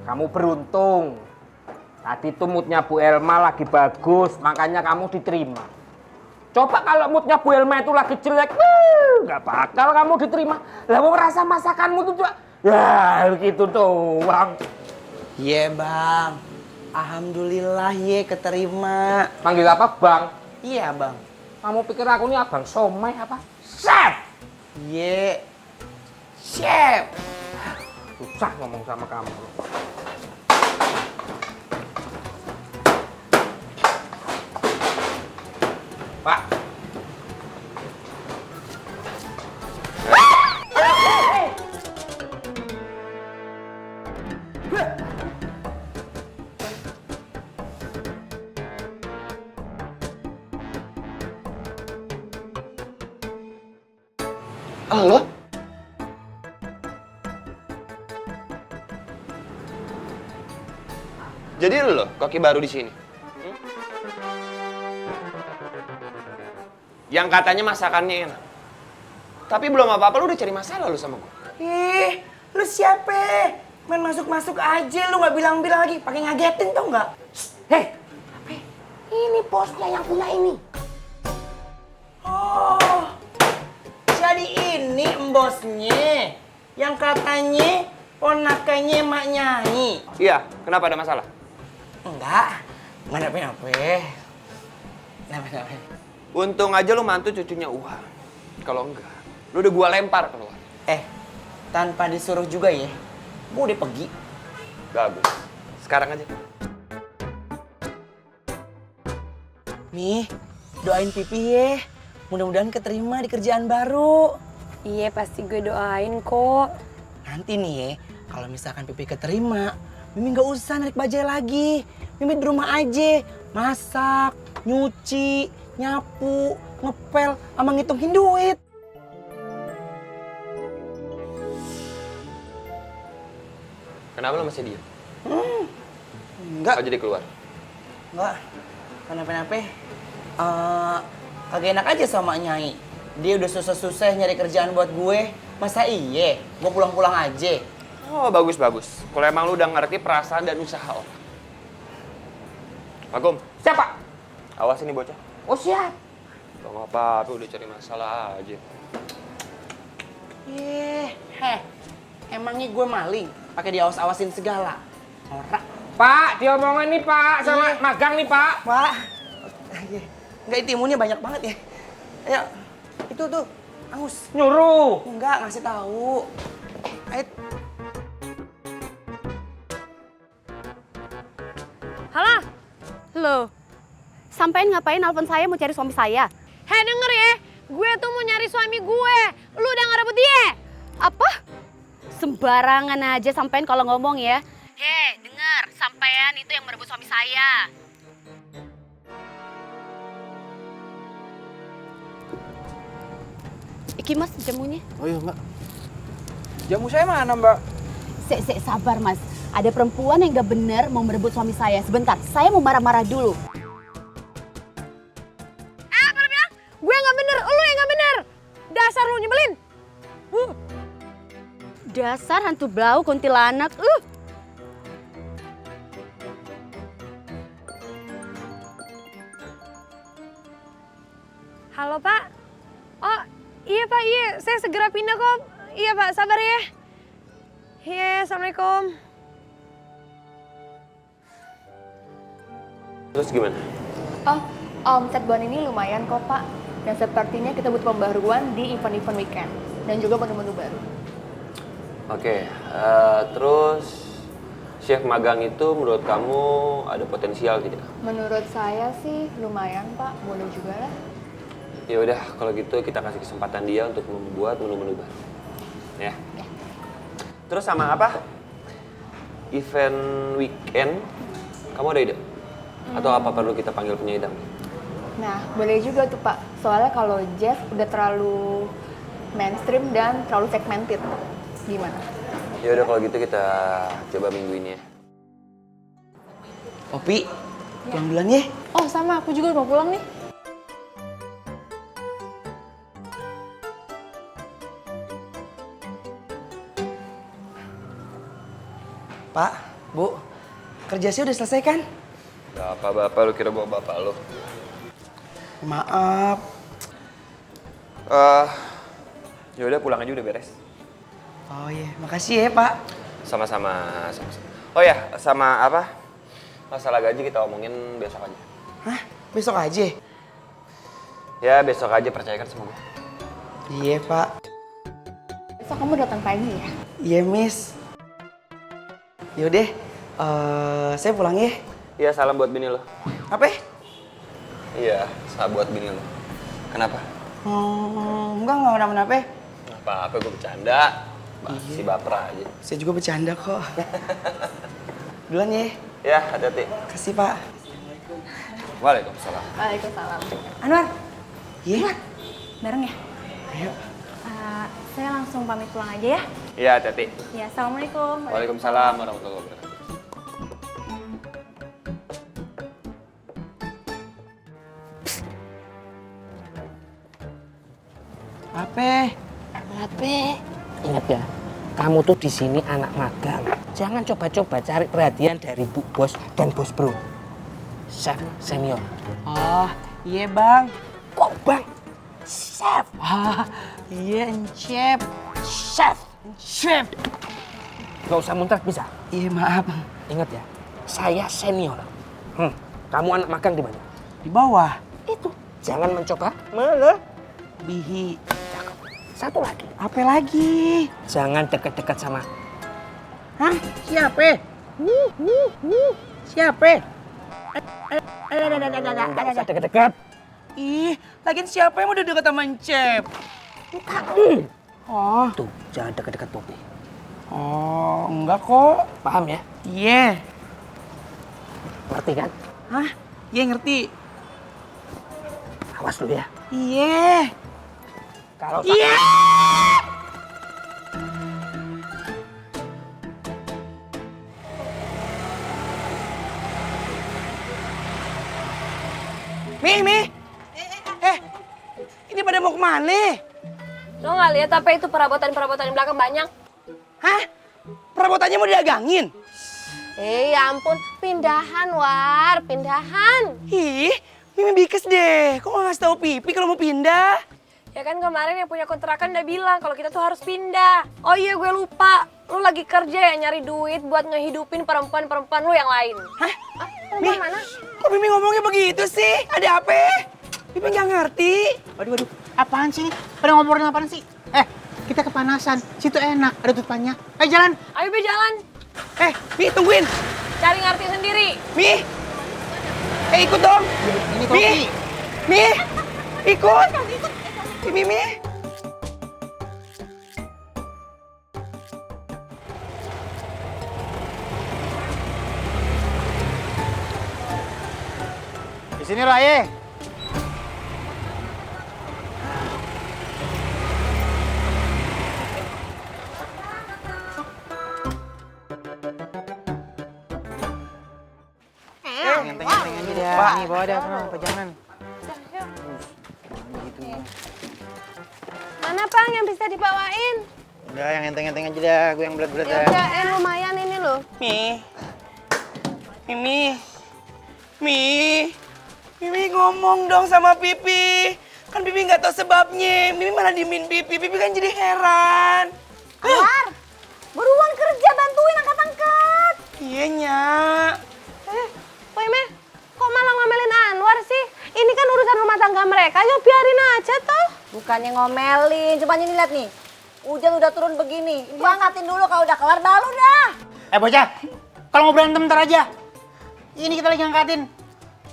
[SPEAKER 5] Kamu beruntung. Tadi tuh moodnya Bu Elma lagi bagus, makanya kamu diterima. Coba kalau moodnya Bu Elma itu lagi jelek, nggak bakal kamu diterima. Lah mau rasa masakanmu tuh juga, ya gitu doang.
[SPEAKER 3] Iya bang, alhamdulillah ye keterima.
[SPEAKER 5] Panggil apa bang?
[SPEAKER 3] Iya bang.
[SPEAKER 5] Kamu pikir aku ini abang somai apa? Chef!
[SPEAKER 3] Ye, chef.
[SPEAKER 5] Susah ngomong sama kamu. Pak.
[SPEAKER 8] Halo? Jadi lu loh, koki baru di sini. Yang katanya masakannya enak. Tapi belum apa-apa lu udah cari masalah lu sama gue.
[SPEAKER 3] Ih, lu siapa? Main masuk-masuk aja, lu nggak bilang-bilang lagi, pakai ngagetin tau nggak? Hei, apa? Ini bosnya yang punya ini. Oh, jadi ini embosnya yang katanya ponakannya Mak Nyai.
[SPEAKER 8] Iya, kenapa ada masalah?
[SPEAKER 3] Enggak, nggak apa-apa. Kenapa?
[SPEAKER 8] Untung aja lu mantu cucunya Uha. Kalau enggak, lu udah gua lempar keluar.
[SPEAKER 3] Tanpa disuruh juga ya, gua udah pergi.
[SPEAKER 8] Bagus. Sekarang aja.
[SPEAKER 3] Nih, doain Pipi ya. Mudah-mudahan keterima di kerjaan baru.
[SPEAKER 2] Iya, pasti gue doain kok.
[SPEAKER 3] Nanti nih ya, kalau misalkan Pipi keterima, Mimi nggak usah narik bajai lagi. Mimi di rumah aja, masak, nyuci, nyapu, ngepel, sama ngitungin duit.
[SPEAKER 8] Kenapa lu masih diem?
[SPEAKER 3] Enggak.
[SPEAKER 8] Oh, jadi keluar?
[SPEAKER 3] Enggak, kenapa-napa. Kagak enak aja sama Nyai. Dia udah susah-susah nyari kerjaan buat gue. Masa iya, gue pulang-pulang aja.
[SPEAKER 8] Oh, bagus. Kalau emang lu udah ngerti perasaan dan usaha orang. Magum,
[SPEAKER 5] Siapa?
[SPEAKER 8] awas ini bocah.
[SPEAKER 5] Oh siap.
[SPEAKER 8] Gak apa-apa, udah cari masalah aja.
[SPEAKER 3] Emangnya gue maling? Pakai diawas-awasin segala. Norak.
[SPEAKER 5] Pak, diomongin nih Pak, sama magang nih Pak.
[SPEAKER 3] Pak. Enggak, timunnya banyak banget ya. Ayo, itu tuh, Angus.
[SPEAKER 5] Nyuruh.
[SPEAKER 3] Enggak, ngasih tahu. Ayo.
[SPEAKER 9] Halo? Loh, sampein ngapain nelfon saya mau cari suami saya?
[SPEAKER 2] Hei, denger ya, gue tuh mau nyari suami gue. Lu udah ngerebut dia?
[SPEAKER 9] Apa? Sembarangan aja sampein kalau ngomong ya. Hei, dengar, sampean itu yang merebut suami saya. Iki mas, jamunya.
[SPEAKER 6] Oh iya, Mbak.
[SPEAKER 4] Jamu saya mana, Mbak?
[SPEAKER 9] Sek, sabar mas. Ada perempuan yang gak bener mau merebut suami saya. Sebentar, saya mau marah-marah dulu.
[SPEAKER 2] Apa lu bilang? Gue gak bener, lu yang gak bener. Dasar lu nyebelin.
[SPEAKER 9] Dasar hantu blau kuntilanak.
[SPEAKER 2] Halo Pak. Oh Iya Pak, iya. Saya segera pindah kok. Iya Pak, sabar ya. Iya, Assalamualaikum.
[SPEAKER 8] Terus gimana?
[SPEAKER 1] Oh, omset bulan ini lumayan kok Pak. Dan sepertinya kita butuh pembaruan di event-event weekend. Dan juga menu-menu baru.
[SPEAKER 8] Oke, terus chef magang itu menurut kamu ada potensial tidak?
[SPEAKER 1] Menurut saya sih lumayan Pak, boleh juga lah.
[SPEAKER 8] Ya udah, kalau gitu kita kasih kesempatan dia untuk membuat menu-menu baru. Ya. Terus sama apa? Event weekend, kamu ada ide? Atau apa perlu kita panggil penyanyi dangdut?
[SPEAKER 1] Nah, boleh juga tuh Pak. Soalnya kalau jazz udah terlalu mainstream dan terlalu segmented. Gimana?
[SPEAKER 8] Ya udah kalau gitu kita coba minggu ini ya.
[SPEAKER 3] Opi, pulang duluan ya.
[SPEAKER 2] Oh sama, aku juga mau pulang nih.
[SPEAKER 3] Pak, Bu, kerja saya udah selesai kan?
[SPEAKER 8] Bapak-bapak lu kira bawa bapak lu?
[SPEAKER 3] Maaf.
[SPEAKER 8] Ya udah pulang aja udah beres.
[SPEAKER 3] Oh iya, makasih ya Pak.
[SPEAKER 8] Sama-sama. Oh ya, sama apa? Masalah gaji kita omongin besok aja.
[SPEAKER 3] Hah? Besok aja?
[SPEAKER 8] Ya besok aja, percayakan sama gue.
[SPEAKER 3] Iya Pak.
[SPEAKER 1] Besok kamu datang pagi ya?
[SPEAKER 3] Iya Miss. Yaudah, saya pulang ya.
[SPEAKER 8] Iya, salam buat bini lo.
[SPEAKER 3] Apa?
[SPEAKER 8] Iya, salam buat bini lo. Kenapa?
[SPEAKER 3] Enggak kenapa-napa.
[SPEAKER 8] Apa-apa, gue bercanda. Masih baper aja.
[SPEAKER 3] Saya juga bercanda kok. Duluan ya.
[SPEAKER 8] Ya, hati-hati.
[SPEAKER 3] Kasih Pak.
[SPEAKER 8] Waalaikumsalam.
[SPEAKER 1] Waalaikumsalam.
[SPEAKER 2] Anwar,
[SPEAKER 3] Iya.
[SPEAKER 1] Bareng ya?
[SPEAKER 3] Ayo.
[SPEAKER 1] Saya langsung pamit pulang aja ya.
[SPEAKER 8] Iya, hati-hati.
[SPEAKER 1] Ya, Assalamualaikum.
[SPEAKER 8] Waalaikumsalam warahmatullahi wabarakatuh.
[SPEAKER 3] Apa?
[SPEAKER 7] Ingat ya, kamu tuh di sini anak magang. Jangan coba-coba cari perhatian dari Bu Bos dan Bos Bro. Chef senior.
[SPEAKER 3] Oh, iya Bang.
[SPEAKER 7] Kok bang? Chef.
[SPEAKER 3] Iya, Chef.
[SPEAKER 7] Chef. Gak usah muntah bisa.
[SPEAKER 3] Iya, maaf.
[SPEAKER 7] Ingat ya, saya senior. Kamu anak magang di mana?
[SPEAKER 3] Di bawah.
[SPEAKER 7] Itu. Jangan mencoba
[SPEAKER 3] Bihi.
[SPEAKER 7] Satu lagi.
[SPEAKER 3] Apa lagi?
[SPEAKER 7] Jangan deket-deket sama.
[SPEAKER 3] Hah? Siapa? Siapa?
[SPEAKER 7] Nggak usah deket-deket.
[SPEAKER 3] Ih, lagian siapa yang udah deket sama Cep? Oh.
[SPEAKER 7] Tuh, jangan deket-deket Poppy.
[SPEAKER 3] Oh, enggak kok.
[SPEAKER 7] Paham ya?
[SPEAKER 3] Iya.
[SPEAKER 7] Ngerti kan?
[SPEAKER 3] Hah? Iya ngerti.
[SPEAKER 7] Awas dulu ya.
[SPEAKER 3] Iya.
[SPEAKER 7] Kalau
[SPEAKER 3] Iya. Mi. Ini pada mau kemana?
[SPEAKER 2] lo nggak lihat apa itu perabotan-perabotan di belakang banyak?
[SPEAKER 3] Hah? Perabotannya mau didagangin?
[SPEAKER 2] Ya ampun, pindahan War, pindahan.
[SPEAKER 3] Ih, Mimi bikes deh. Kok nggak ngasih tahu Pipi kalau mau pindah?
[SPEAKER 2] Ya kan kemarin yang punya kontrakan udah bilang kalau kita tuh harus pindah. Oh iya gue lupa, lu lagi kerja ya nyari duit buat ngehidupin perempuan-perempuan lu yang lain.
[SPEAKER 3] Hah?
[SPEAKER 2] Perempuan mana?
[SPEAKER 3] Kok Mimi ngomongnya begitu sih? Ada apa? Pipi nggak ngerti.
[SPEAKER 7] Waduh, apaan sih ini? Pada ngomongin apaan sih? Kita kepanasan, situ enak, ada tutupannya. Ayo jalan.
[SPEAKER 2] Ayo be jalan,
[SPEAKER 3] Mi tungguin.
[SPEAKER 2] cari ngerti sendiri.
[SPEAKER 3] Mi. Ikut dong.
[SPEAKER 7] Ini
[SPEAKER 3] Mi. Mi. Ikut. Mimi.
[SPEAKER 7] Di sini loh, Aye. Ngenteng-ngenteng aja dah.
[SPEAKER 3] Pak.
[SPEAKER 7] Nih, bawa dah, kenapa, pejangan.
[SPEAKER 2] Mana Pang yang bisa dibawain?
[SPEAKER 7] Udah, yang enteng-enteng aja dah, gue yang berat-berat
[SPEAKER 2] Ya
[SPEAKER 7] dah.
[SPEAKER 2] udah, lumayan ini loh.
[SPEAKER 3] Mimi ngomong dong sama Pipi. Kan Bibi nggak tahu sebabnya. Bibi malah diemin Bibi. Bibi kan jadi heran.
[SPEAKER 9] Anwar, buruan kerja bantuin angkat-angkat.
[SPEAKER 3] Iya, Nyak.
[SPEAKER 2] Woi Meh, kok malah ngomelin Anwar sih? Ini kan urusan rumah tangga mereka, yuk biarin aja toh.
[SPEAKER 9] Bukannya ngomelin, cuma ini lihat nih. Hujan udah turun begini. Ibu angkatin dulu kalau udah kelar baru dah.
[SPEAKER 7] Bocah, kalau mau berantem ntar aja. Ini kita lagi ngangkatin.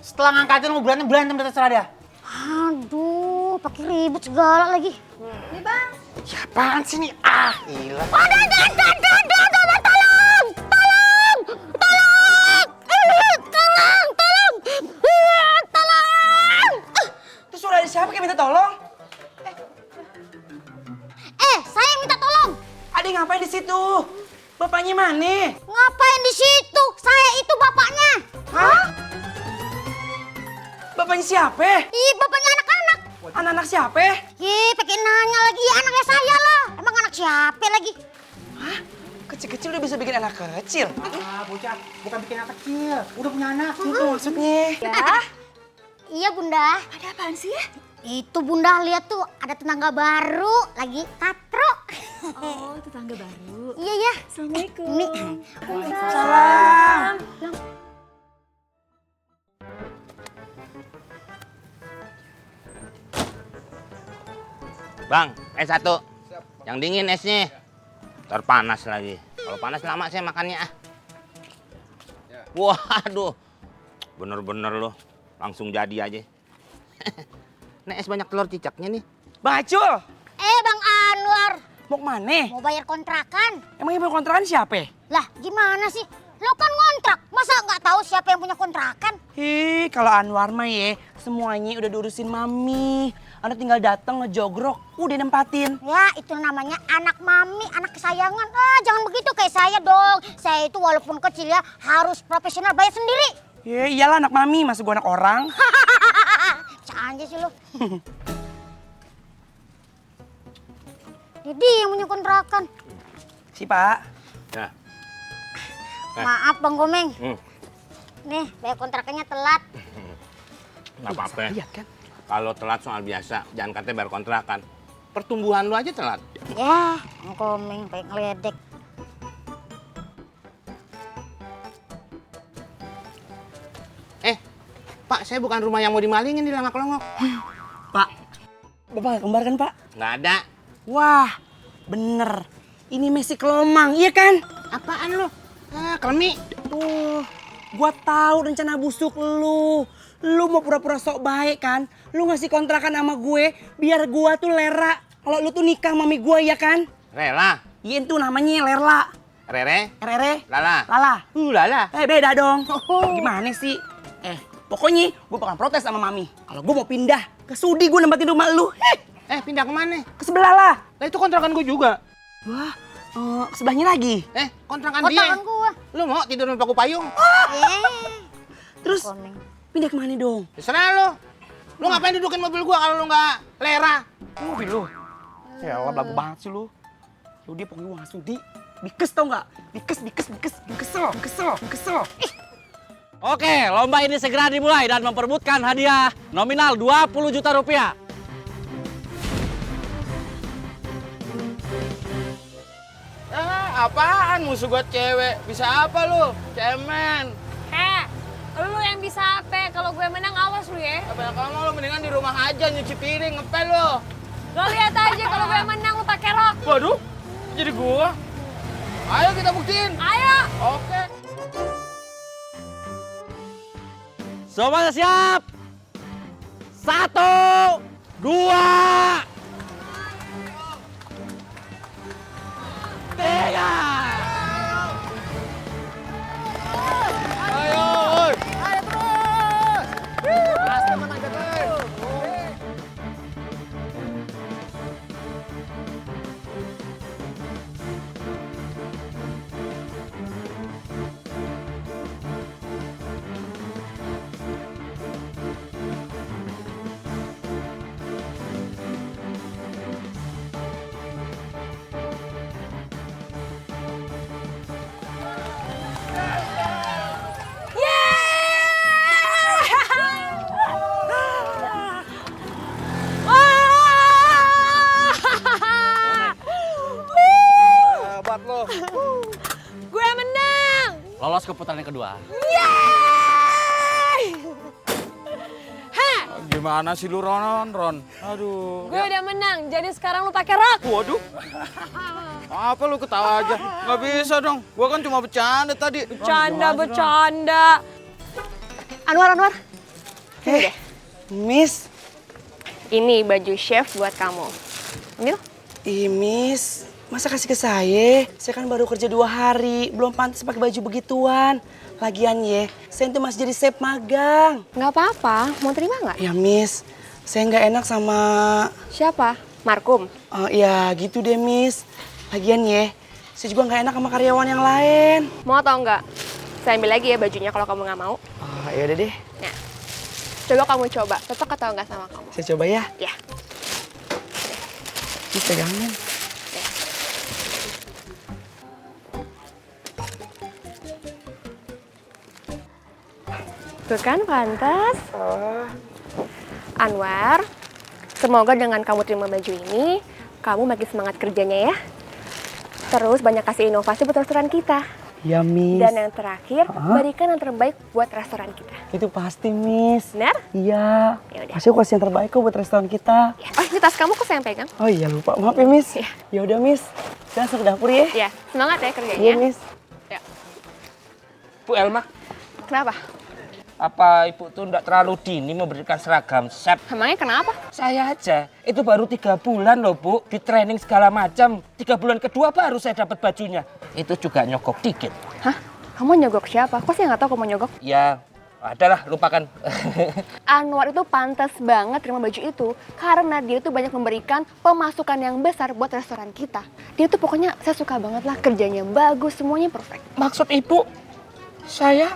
[SPEAKER 7] Setelah ngangkatin mau berantem terserah dah.
[SPEAKER 9] Aduh, pakai ribut segala lagi. Nih bang.
[SPEAKER 7] Ya apaan sih nih? Ah, gila.
[SPEAKER 9] Tolong!
[SPEAKER 3] Itu suara ada siapa kayak minta tolong?
[SPEAKER 9] Saya minta tolong.
[SPEAKER 3] Adik ngapain di situ? Bapaknya mana?
[SPEAKER 9] Ngapain di situ? Saya itu bapaknya.
[SPEAKER 3] Hah? Bapaknya siapa?
[SPEAKER 9] Ih, bapaknya anak-anak.
[SPEAKER 3] Anak-anak siapa?
[SPEAKER 9] Ih, pakai nanya lagi. Anaknya saya lah. Emang anak siapa lagi?
[SPEAKER 3] Hah? Kecil-kecil udah bisa bikin anak kecil?
[SPEAKER 7] Ah, bocah, bukan bikin anak kecil. Udah punya anak.
[SPEAKER 3] Itu maksudnya.
[SPEAKER 9] Iya, Bunda. Ada apaan sih? Itu Bunda lihat tuh ada tetangga baru lagi katro.
[SPEAKER 10] Oh, tetangga baru.
[SPEAKER 9] Iya ya.
[SPEAKER 10] Assalamualaikum.
[SPEAKER 3] Salam.
[SPEAKER 7] Bang, es satu. Yang dingin esnya. Ntar panas lagi. Kalau panas lama saya makannya ah. Waduh. Bener-bener loh. Langsung jadi aja. Nih es banyak telur cicaknya nih.
[SPEAKER 3] Bang Acul,
[SPEAKER 9] Bang Anwar.
[SPEAKER 3] mau kemana?
[SPEAKER 9] Mau bayar kontrakan.
[SPEAKER 3] Emangnya punya kontrakan siapa?
[SPEAKER 9] Lah, gimana sih? Lo kan ngontrak. Masa nggak tahu siapa yang punya kontrakan?
[SPEAKER 3] Hi, kalau Anwar mah ya, semuanya udah diurusin Mami. Anda tinggal datang ngejogrok, udah nempatin.
[SPEAKER 9] Ya, itu namanya anak mami, anak kesayangan. Jangan begitu kayak saya dong. Saya itu walaupun kecil ya, harus profesional bayar sendiri.
[SPEAKER 3] Ya iyalah anak Mami, masa gua anak orang.
[SPEAKER 9] Bisa aja sih lo. Jadi yang punya kontrakan.
[SPEAKER 3] Si Pak.
[SPEAKER 7] Nah.
[SPEAKER 9] Maaf Bang Gomeng.
[SPEAKER 7] Hmm.
[SPEAKER 9] Nih, bayar kontrakannya telat.
[SPEAKER 7] Nggak apa-apa.
[SPEAKER 3] Iya kan?
[SPEAKER 7] Kalau telat soal biasa, jangan katanya bayar kontrakan. Pertumbuhan lu aja telat.
[SPEAKER 9] Ya, Bang Gomeng kayak ngeledek.
[SPEAKER 7] Pak, saya bukan rumah yang mau dimalingin di Langak-Longok.
[SPEAKER 3] Pak, Bapak nggak kembar kan Pak?
[SPEAKER 7] Nggak ada.
[SPEAKER 3] Wah, bener. Ini Messi Kelomang, iya kan?
[SPEAKER 7] Apaan lu? Kelmi.
[SPEAKER 3] Tuh, gua tahu rencana busuk lu. Lu mau pura-pura sok baik kan? Lu ngasih kontrakan sama gue, biar gua tuh lera. Kalau lu tuh nikah mami gua, ya kan?
[SPEAKER 7] Rela.
[SPEAKER 3] Iya itu namanya lerla.
[SPEAKER 7] Rere.
[SPEAKER 3] Rere.
[SPEAKER 7] Lala.
[SPEAKER 3] Lala.
[SPEAKER 7] Lala.
[SPEAKER 3] Beda dong. Gimana sih? Pokoknya gue bakal protes sama mami. Kalau gue mau pindah ke Sudi, gue nempatin rumah lu.
[SPEAKER 7] Pindah kemana?
[SPEAKER 3] Ke sebelah lah.
[SPEAKER 7] Lah itu kontrakan gue juga.
[SPEAKER 3] Wah, sebelahnya lagi.
[SPEAKER 7] Kontrakan dia.
[SPEAKER 9] Kontrakan gua.
[SPEAKER 7] Lu mau tidur sama paku payung?
[SPEAKER 3] Terus pindah kemana dong?
[SPEAKER 7] Terserah lu. Lu ngapain dudukin mobil gua kalau lu nggak lera?
[SPEAKER 3] Mobil lu. Ya Allah, belagu banget sih lu. Lu dia pokoknya gue langsung dikes tau nggak? Kesel.
[SPEAKER 11] Oke, lomba ini segera dimulai dan memperebutkan hadiah nominal 20 juta rupiah.
[SPEAKER 7] Apaan musuh gua cewek? Bisa apa lu? Cemen.
[SPEAKER 2] Lu yang bisa apa? Kalau gue menang awas lu ya.
[SPEAKER 7] Banyak ngomong lu mendingan di rumah aja nyuci piring, ngepel lu.
[SPEAKER 2] Lo lihat aja kalau gue menang lu pakai rok.
[SPEAKER 7] Waduh, jadi gua. Ayo kita buktiin.
[SPEAKER 2] Ayo.
[SPEAKER 7] Oke.
[SPEAKER 11] Semuanya siap? 1, 2, 3.
[SPEAKER 7] Ayo, oi. Ayo terus. Keras teman aja terus.
[SPEAKER 11] ke putaran yang kedua.
[SPEAKER 4] Gimana sih lu Ron? Aduh.
[SPEAKER 2] Gue udah menang, jadi sekarang lu pakai rok.
[SPEAKER 4] Waduh. Apa lu ketawa aja? Nggak bisa dong. Gua kan cuma bercanda tadi.
[SPEAKER 2] Bercanda.
[SPEAKER 1] Anwar.
[SPEAKER 3] Miss.
[SPEAKER 1] Ini baju chef buat kamu. Ambil.
[SPEAKER 3] Ih, Miss. Masa kasih ke saya? Saya kan baru kerja 2 hari. Belum pantas pakai baju begituan. Lagian ya, saya tuh masih jadi chef magang.
[SPEAKER 1] Nggak apa-apa, mau terima nggak?
[SPEAKER 3] Ya, Miss. Saya nggak enak sama...
[SPEAKER 1] Siapa? Markum?
[SPEAKER 3] Ya, gitu deh, Miss. Lagian ya, saya juga nggak enak sama karyawan yang lain.
[SPEAKER 1] Mau atau nggak? Saya ambil lagi ya bajunya kalau kamu nggak mau.
[SPEAKER 3] Ya udah deh.
[SPEAKER 1] Nah, coba kamu coba. Cocok atau nggak sama kamu?
[SPEAKER 3] Saya coba ya.
[SPEAKER 1] Ya.
[SPEAKER 3] Ini pegangin.
[SPEAKER 1] Tuh kan pantas. Anwar, semoga dengan kamu terima baju ini, kamu makin semangat kerjanya ya. Terus banyak kasih inovasi buat restoran kita.
[SPEAKER 3] Ya, Miss.
[SPEAKER 1] Dan yang terakhir, berikan yang terbaik buat restoran kita.
[SPEAKER 3] Itu pasti, Miss.
[SPEAKER 1] Benar?
[SPEAKER 3] Iya.
[SPEAKER 1] Yaudah.
[SPEAKER 3] Pasti aku kasih yang terbaik kok buat restoran kita.
[SPEAKER 1] Ya. Oh, ini tas kamu kok saya yang pegang?
[SPEAKER 3] Oh iya, lupa. Maaf ya, Miss. Ya udah, Miss. Saya langsung ke dapur ya.
[SPEAKER 1] Ya, semangat ya kerjanya.
[SPEAKER 3] Iya, Miss.
[SPEAKER 1] Ya.
[SPEAKER 5] Bu Elma,
[SPEAKER 1] Kenapa?
[SPEAKER 5] apa ibu tuh enggak terlalu dini memberikan seragam chef?
[SPEAKER 1] Emangnya kenapa?
[SPEAKER 5] Saya aja, itu baru 3 bulan loh Bu, di training segala macam. 3 bulan kedua baru saya dapat bajunya. Itu juga nyogok dikit.
[SPEAKER 1] Hah? Kamu nyogok siapa? Kok saya nggak tahu kamu nyogok?
[SPEAKER 5] Ya, adalah, lupakan.
[SPEAKER 1] Anwar itu pantas banget terima baju itu karena dia tuh banyak memberikan pemasukan yang besar buat restoran kita. Dia tuh pokoknya saya suka banget lah, kerjanya bagus, semuanya perfect.
[SPEAKER 5] Maksud ibu, saya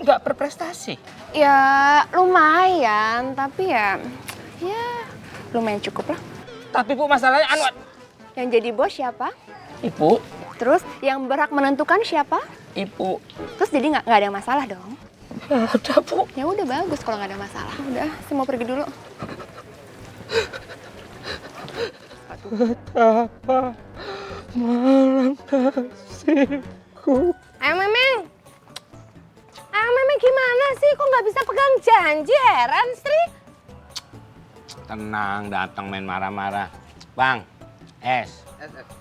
[SPEAKER 5] nggak berprestasi?
[SPEAKER 1] Ya lumayan, tapi ya lumayan cukup lah.
[SPEAKER 5] Tapi Bu, masalahnya Anwar.
[SPEAKER 1] Yang jadi bos siapa?
[SPEAKER 5] Ibu.
[SPEAKER 1] Terus yang berhak menentukan siapa?
[SPEAKER 5] Ibu.
[SPEAKER 1] Terus jadi nggak ada masalah dong?
[SPEAKER 5] Udah Bu.
[SPEAKER 1] Ya udah bagus kalau nggak ada masalah. Udah, saya mau pergi dulu.
[SPEAKER 5] Betapa malam nasibku.
[SPEAKER 2] Ayo Memeng gimana sih? Kok nggak bisa pegang janji? Heran, Sri.
[SPEAKER 7] Tenang, datang main marah-marah. Bang, es.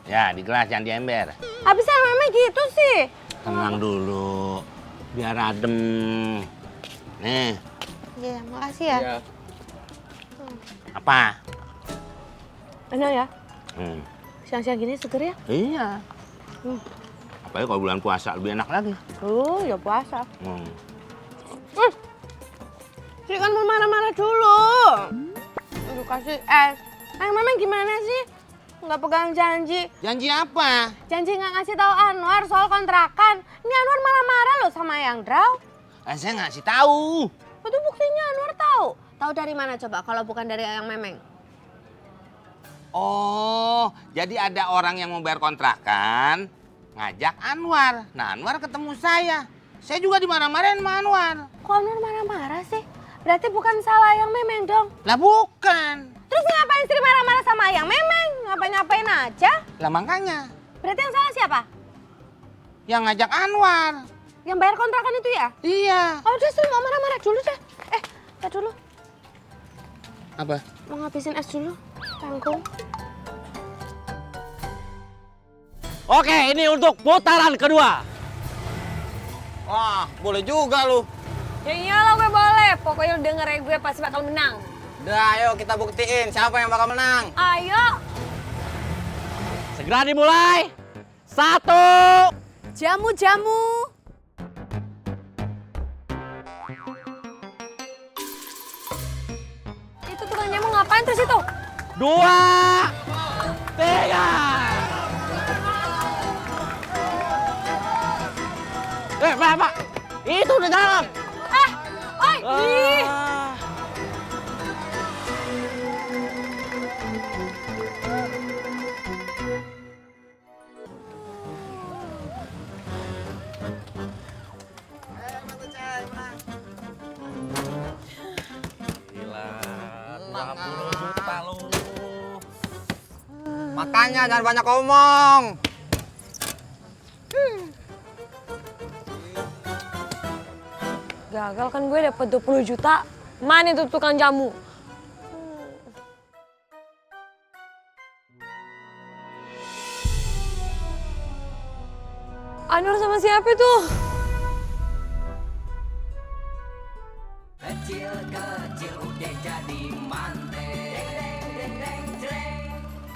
[SPEAKER 7] Ya, di gelas, jangan di ember.
[SPEAKER 2] Habisnya Memeng gitu sih.
[SPEAKER 7] Tenang dulu, biar adem. Nih.
[SPEAKER 2] Iya, makasih ya.
[SPEAKER 7] Apa?
[SPEAKER 2] Enak ya?
[SPEAKER 12] Siang-siang gini seger ya?
[SPEAKER 7] Iya. Apalagi kalau bulan puasa lebih enak lagi.
[SPEAKER 12] Ya puasa.
[SPEAKER 2] Sri kan mau marah-marah dulu. Aduh, kasih es. Memang gimana sih? Nggak pegang janji.
[SPEAKER 7] Janji apa?
[SPEAKER 2] Janji nggak ngasih tahu Anwar soal kontrakan. Ini Anwar marah-marah loh sama Yang Draw.
[SPEAKER 7] Saya ngasih tahu.
[SPEAKER 2] Itu buktinya Anwar tahu. Tahu dari mana coba kalau bukan dari Yang Memeng?
[SPEAKER 7] Oh, jadi ada orang yang mau bayar kontrakan, ngajak Anwar. Nah, Anwar ketemu saya. Saya juga dimarah-marahin sama Anwar.
[SPEAKER 2] Kok Anwar marah-marah sih? Berarti bukan salah Yang Memeng dong?
[SPEAKER 7] Lah bukan.
[SPEAKER 2] Terus ngapain Sri marah-marah sama Yang Memeng? Ngapain-ngapain aja?
[SPEAKER 7] Lah makanya.
[SPEAKER 2] Berarti yang salah siapa?
[SPEAKER 7] Yang ngajak Anwar.
[SPEAKER 2] Yang bayar kontrakan itu ya?
[SPEAKER 7] Iya.
[SPEAKER 2] Oh udah Sri, mau marah-marah dulu deh. Lihat dulu.
[SPEAKER 7] Apa?
[SPEAKER 2] Mau ngabisin es dulu. Tanggung.
[SPEAKER 11] Oke, ini untuk putaran kedua.
[SPEAKER 4] Wah, boleh juga lu.
[SPEAKER 2] Ya iyalah gue boleh. Pokoknya lu denger ya, gue pasti bakal menang.
[SPEAKER 4] Udah, ayo kita buktiin siapa yang bakal menang.
[SPEAKER 2] Ayo.
[SPEAKER 11] Segera dimulai. 1.
[SPEAKER 2] Jamu-jamu. Itu tukang jamu ngapain terus itu?
[SPEAKER 11] 2. 3. Pak. Itu di dalam.
[SPEAKER 2] Oi, ih.
[SPEAKER 11] Gila, 20 juta lu.
[SPEAKER 4] Makanya jangan banyak ngomong.
[SPEAKER 2] gagal kan gue dapet 20 juta. Mana itu tukang jamu? Anwar sama siapa tuh?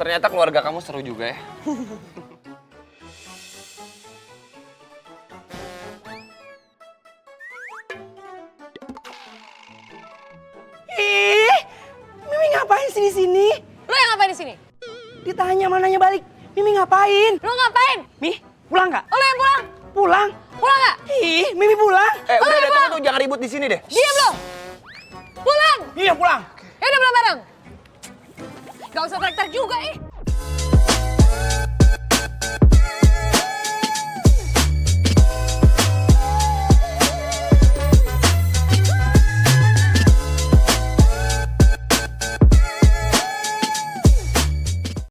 [SPEAKER 8] Ternyata keluarga kamu seru juga ya.
[SPEAKER 3] Ih, Mimi ngapain sih di sini?
[SPEAKER 2] Lo yang ngapain di sini?
[SPEAKER 3] Ditanya mananya balik. Mimi ngapain?
[SPEAKER 2] Lo ngapain?
[SPEAKER 3] Mi, pulang nggak?
[SPEAKER 2] Lo yang pulang?
[SPEAKER 3] Pulang?
[SPEAKER 2] Pulang nggak?
[SPEAKER 3] Ih, Mimi pulang.
[SPEAKER 8] Udah deh, tunggu tuh, jangan ribut di sini deh.
[SPEAKER 2] Diam lo! Pulang!
[SPEAKER 3] Iya pulang.
[SPEAKER 2] Ya udah pulang bareng. Gak usah teriak-teriak juga